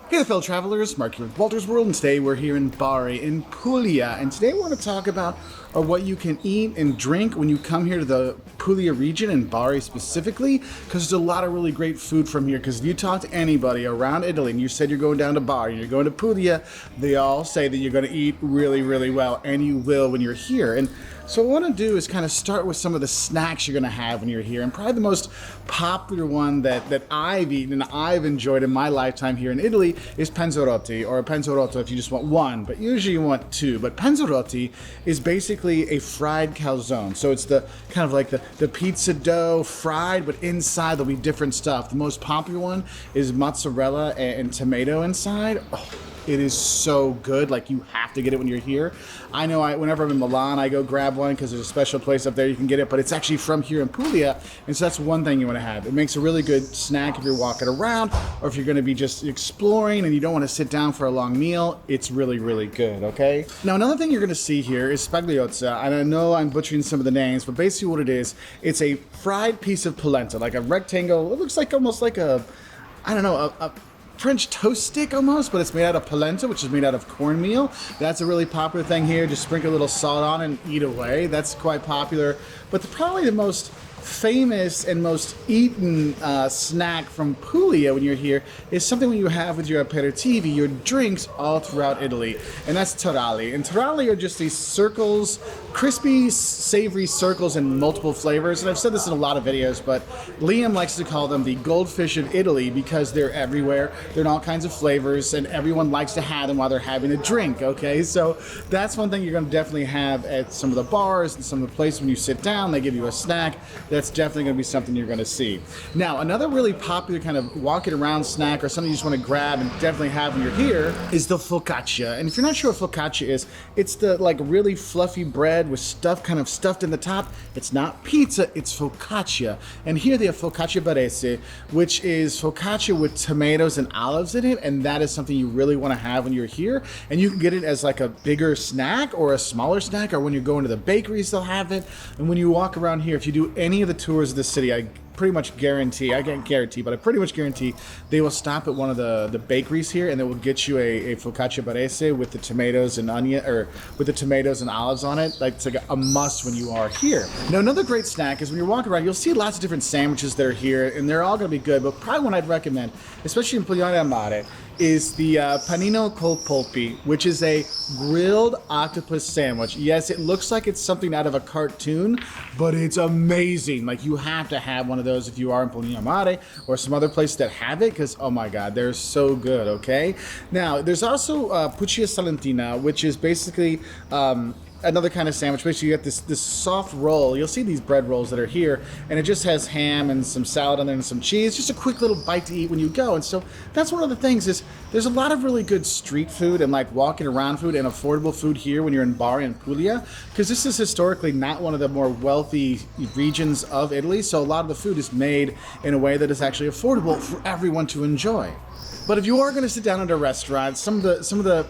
Hey there, fellow travelers, Mark here with Wolters World, and today we're here in Bari, in Puglia, and today we're going to talk about what you can eat and drink when you come here to the Puglia region, in Bari specifically, because there's a lot of really great food from here. Because if you talk to anybody around Italy and you said you're going down to Bari and you're going to Puglia, they all say that you're going to eat really, really well, and you will when you're here. And so what I want to do is kind of start with some of the snacks you're going to have when you're here, and probably the most popular one that I've eaten and I've enjoyed in my lifetime here in Italy is panzerotti, or a panzerotto if you just want one, but usually you want two. But panzerotti is basically a fried calzone. So it's the kind of like the pizza dough fried, but inside there'll be different stuff. The most popular one is mozzarella and tomato inside. Oh, it is so good. Like, you have to get it when you're here. I know whenever I'm in Milan, I go grab one because there's a special place up there you can get it, but it's actually from here in Puglia, and so that's one thing you want to have. It makes a really good snack if you're walking around, or if you're going to be just exploring and you don't want to sit down for a long meal. It's really, really good, okay? Now, another thing you're going to see here is spagliozza, and I know I'm butchering some of the names, but basically what it is, it's a fried piece of polenta, like a rectangle. It looks like almost like a French toast stick almost, but it's made out of polenta, which is made out of cornmeal. That's a really popular thing here. Just sprinkle a little salt on and eat away. That's quite popular. But probably the most famous and most eaten snack from Puglia when you're here is something when you have with your aperitivi, your drinks all throughout Italy, and that's taralli. And taralli are just these circles, crispy, savory circles in multiple flavors. And I've said this in a lot of videos, but Liam likes to call them the goldfish of Italy because they're everywhere. They're in all kinds of flavors, and everyone likes to have them while they're having a drink, okay? So that's one thing you're going to definitely have at some of the bars and some of the places when you sit down. They give you a snack. That's definitely going to be something you're going to see. Now, another really popular kind of walking around snack, or something you just want to grab and definitely have when you're here, is the focaccia. And if you're not sure what focaccia is, it's the like really fluffy bread with stuff kind of stuffed in the top. It's not pizza, it's focaccia. And here they have focaccia barese, which is focaccia with tomatoes and olives in it, and that is something you really want to have when you're here. And you can get it as like a bigger snack or a smaller snack, or when you're going to the bakeries they'll have it. And when you walk around here, if you do any of the tours of the city, I pretty much guarantee, I can't guarantee, but I pretty much guarantee they will stop at one of the bakeries here, and they will get you a focaccia barese with the tomatoes and onion, or with the tomatoes and olives on it. Like, it's like a must when you are here. Now, another great snack is when you're walking around, you'll see lots of different sandwiches that are here, and they're all going to be good, but probably one I'd recommend, especially in Pugliese and Mare, is the panino col polpi, which is a grilled octopus sandwich. Yes, it looks like it's something out of a cartoon, but it's amazing. Like, you have to have one of those if you are in Polignano Mare or some other place that have it, because oh my god, they're so good, okay? Now, there's also Puccia Salentina, which is basically another kind of sandwich. Basically, you get this soft roll. You'll see these bread rolls that are here, and it just has ham and some salad on there and some cheese. Just a quick little bite to eat when you go. And so that's one of the things, is there's a lot of really good street food and like walking around food and affordable food here when you're in Bari and Puglia, because this is historically not one of the more wealthy regions of Italy. So a lot of the food is made in a way that is actually affordable for everyone to enjoy. But if you are going to sit down at a restaurant, some of the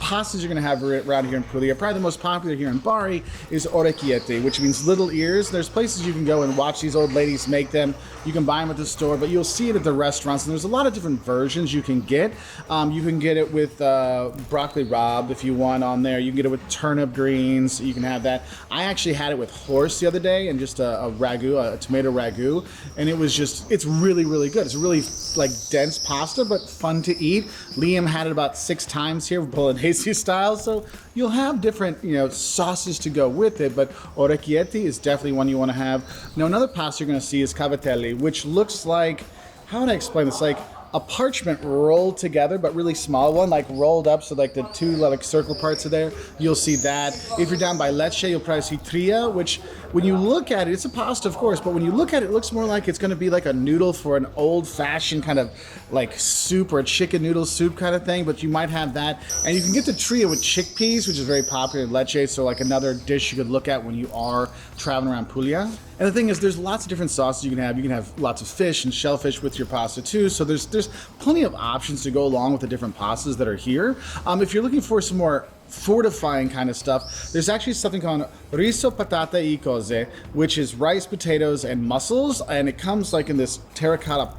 pastas you're going to have around here in Puglia, probably the most popular here in Bari, is orecchiette, which means little ears. There's places you can go and watch these old ladies make them. You can buy them at the store, but you'll see it at the restaurants, and there's a lot of different versions you can get. You can get it with broccoli rabe if you want on there. You can get it with turnip greens. You can have that. I actually had it with horse the other day, and just a ragu, a tomato ragu, and it was just, it's really, really good. It's really like dense pasta, but fun to eat. Liam had it about 6 times here, Bolognese style, so you'll have different, sauces to go with it, but orecchiette is definitely one you want to have. Now, another pasta you're going to see is cavatelli, which looks like, how would I explain this? Like a parchment rolled together, but really small one, like rolled up, so like the two like circle parts are there. You'll see that. If you're down by Lecce, you'll probably see tria, which when you look at it, it's a pasta, of course, but when you look at it, it looks more like it's going to be like a noodle for an old-fashioned kind of like soup, or a chicken noodle soup kind of thing, but you might have that. And you can get the tria with chickpeas, which is very popular in Lecce, so like another dish you could look at when you are traveling around Puglia. And the thing is, there's lots of different sauces you can have. You can have lots of fish and shellfish with your pasta too. So there's plenty of options to go along with the different pastas that are here. If you're looking for some more fortifying kind of stuff, there's actually something called riso, patata e cose, which is rice, potatoes, and mussels, and it comes like in this terracotta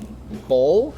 bowl.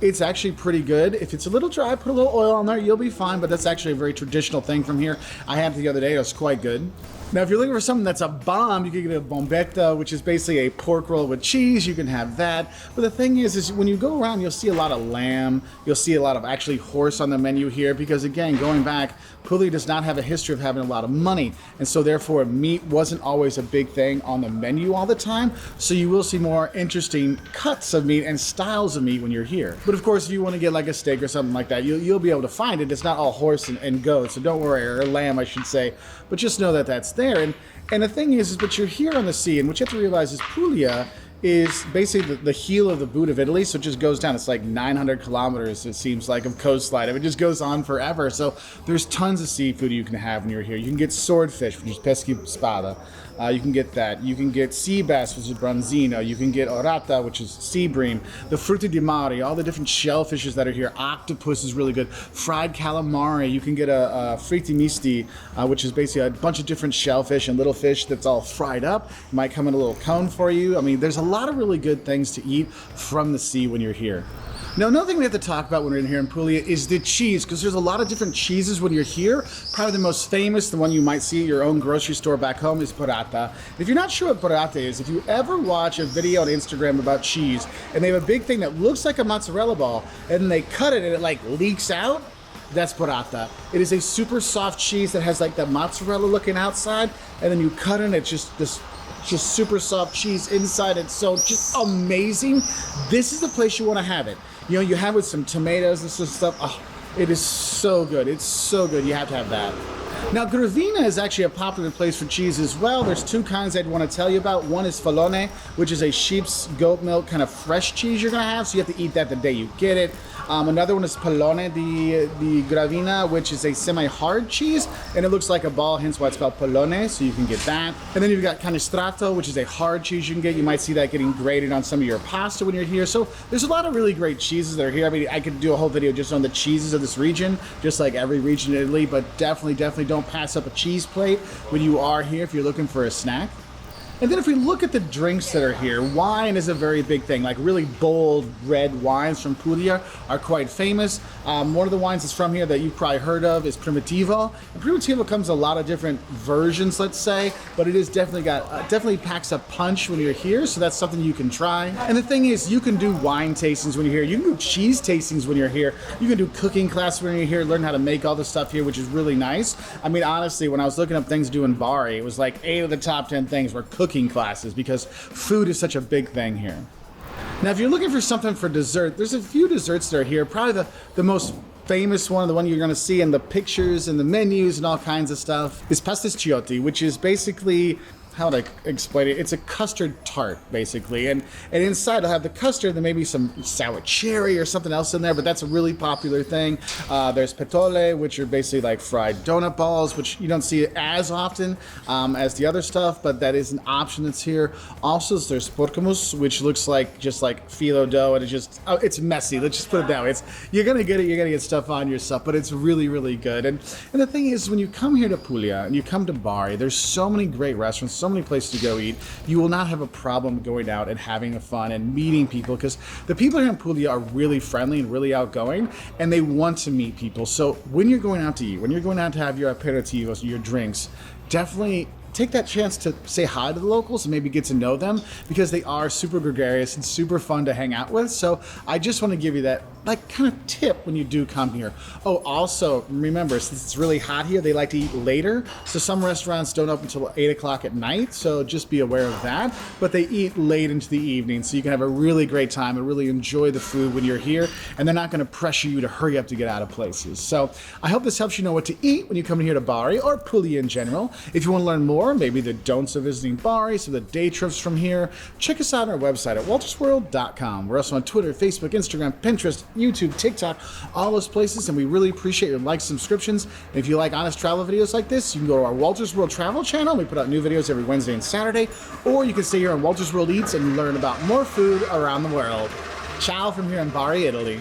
It's actually pretty good. If it's a little dry, put a little oil on there, you'll be fine, but that's actually a very traditional thing from here. I had it the other day, it was quite good. Now, if you're looking for something that's a bomb, you can get a bombetta, which is basically a pork roll with cheese. You can have that. But the thing is when you go around, you'll see a lot of lamb. You'll see a lot of actually horse on the menu here because, again, going back, Puglia does not have a history of having a lot of money. And so, therefore, meat wasn't always a big thing on the menu all the time. So you will see more interesting cuts of meat and styles of meat when you're here. But, of course, if you want to get like a steak or something like that, you'll be able to find it. It's not all horse and goat, so don't worry, or lamb, I should say. But just know that that's there. And the thing is but you're here on the sea, and what you have to realize is Puglia is basically the heel of the boot of Italy, so it just goes down. It's like 900 kilometers, it seems like, of coastline. It just goes on forever. So there's tons of seafood you can have when you're here. You can get swordfish, which is pesci spada. You can get that. You can get sea bass, which is branzino. You can get orata, which is sea bream. The frutti di mare, all the different shellfishes that are here. Octopus is really good. Fried calamari. You can get a fritti misti, which is basically a bunch of different shellfish and little fish that's all fried up. It might come in a little cone for you. I mean, there's a lot of really good things to eat from the sea when you're here. Now, another thing we have to talk about when we're in here in Puglia is the cheese, because there's a lot of different cheeses when you're here. Probably the most famous, the one you might see at your own grocery store back home, is burrata. If you're not sure what burrata is, if you ever watch a video on Instagram about cheese, and they have a big thing that looks like a mozzarella ball, and they cut it and it like leaks out, that's burrata. It is a super soft cheese that has like the mozzarella looking outside, and then you cut it and it's just this super soft cheese inside. It's so just amazing. This is the place you want to have it. You know, you have it with some tomatoes and some stuff. Oh, it is so good. It's so good. You have to have that. Now, Gravina is actually a popular place for cheese as well. There's two kinds I'd want to tell you about. One is falone, which is a sheep's goat milk kind of fresh cheese you're going to have, so you have to eat that the day you get it. Another one is Polone di Gravina, which is a semi-hard cheese, and it looks like a ball, hence why it's called Polone, so you can get that. And then you've got Canestrato, which is a hard cheese you can get. You might see that getting grated on some of your pasta when you're here. So there's a lot of really great cheeses that are here. I mean, I could do a whole video just on the cheeses of this region, just like every region in Italy, but definitely don't pass up a cheese plate when you are here if you're looking for a snack. And then if we look at the drinks that are here, wine is a very big thing. Like really bold red wines from Puglia are quite famous. One of the wines that's from here that you've probably heard of is Primitivo. And Primitivo comes in a lot of different versions, let's say, but it is definitely packs a punch when you're here, so that's something you can try. And the thing is, you can do wine tastings when you're here. You can do cheese tastings when you're here. You can do cooking classes when you're here, learn how to make all the stuff here, which is really nice. I mean, honestly, when I was looking up things to do in Bari, it was like 8 of the top 10 things were cooking classes because food is such a big thing here. Now, if you're looking for something for dessert, there's a few desserts that are here. Probably the most famous one, the one you're going to see in the pictures and the menus and all kinds of stuff, is pasticcioti, which is basically, how would I explain it? It's a custard tart, basically. And inside it'll have the custard, then maybe some sour cherry or something else in there, but that's a really popular thing. There's petole, which are basically like fried donut balls, which you don't see as often as the other stuff, but that is an option that's here. Also, there's porcamus, which looks like just like phyllo dough, and it's messy. Let's just put it that way. You're gonna get stuff on your stuff, but it's really, really good. And the thing is, when you come here to Puglia and you come to Bari, there's so many great restaurants, so many places to go eat. You will not have a problem going out and having fun and meeting people, because the people here in Puglia are really friendly and really outgoing, and they want to meet people. So when you're going out to eat, when you're going out to have your aperitivos, your drinks, definitely take that chance to say hi to the locals and maybe get to know them, because they are super gregarious and super fun to hang out with. So I just want to give you that like kind of tip when you do come here. Oh, also remember, since it's really hot here, they like to eat later. So some restaurants don't open until 8 o'clock at night. So just be aware of that. But they eat late into the evening, so you can have a really great time and really enjoy the food when you're here. And they're not going to pressure you to hurry up to get out of places. So I hope this helps you know what to eat when you come here to Bari or Puglia in general. If you want to learn more, maybe the don'ts of visiting Bari, so the day trips from here, check us out on our website at woltersworld.com. We're also on Twitter, Facebook, Instagram, Pinterest, YouTube, TikTok, all those places, and we really appreciate your likes, subscriptions. And if you like honest travel videos like this, you can go to our Wolters World Travel channel. We put out new videos every Wednesday and Saturday, or you can stay here on Wolters World Eats and learn about more food around the world. Ciao from here in Bari, Italy.